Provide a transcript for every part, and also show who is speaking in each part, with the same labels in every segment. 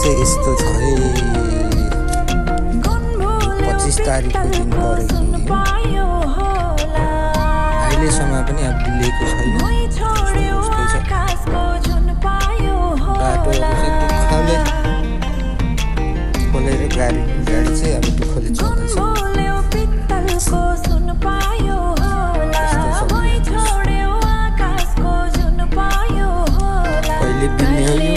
Speaker 1: चाहिँ यस्तो छ है 25 तारिकको दिन परेको अहिलेसम्म पनि अब बिलेको छैन। बाटोहरू चाहिँ दुःखले खोलेर गाडी चाहिँ अब दुःखले चल्दैछ। कहिले बिल्ने हो यो?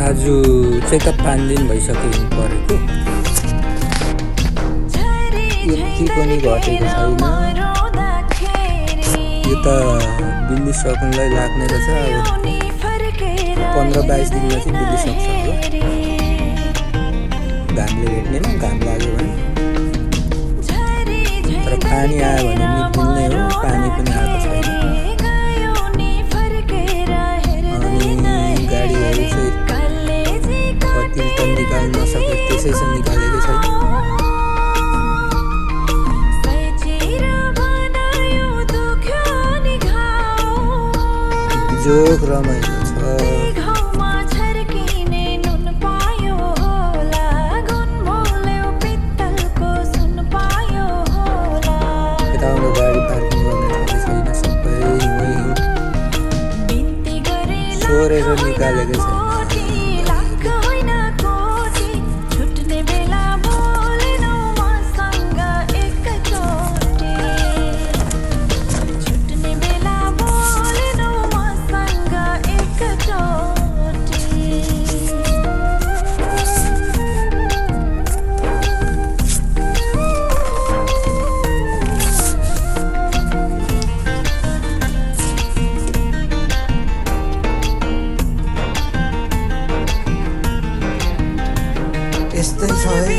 Speaker 1: आज चाहिँ त 5 दिन भइसक्यो परेको, यति पनि घटेको छैन। यो त बिल्ली सक्नुलाई लाग्ने रहेछ। अब 15-22 दिनमा चाहिँ बिल्ली सक्छ हो। घामले भेट्नेमा घाम लाग्यो भने, तर पानी आयो भने नि बिल्ने हो। पानी पनि आएको छैन अनि गाडीहरू चाहिँ कति त निकाल्न नसके त्यसै छ निकालेको छैन। जोक रमाइलो छ। यताउनु गाडी पार्किङ गर्ने ठाउँ छैन, सबै वहीँ सोरेर निकालेको छ। यस्तै छ है।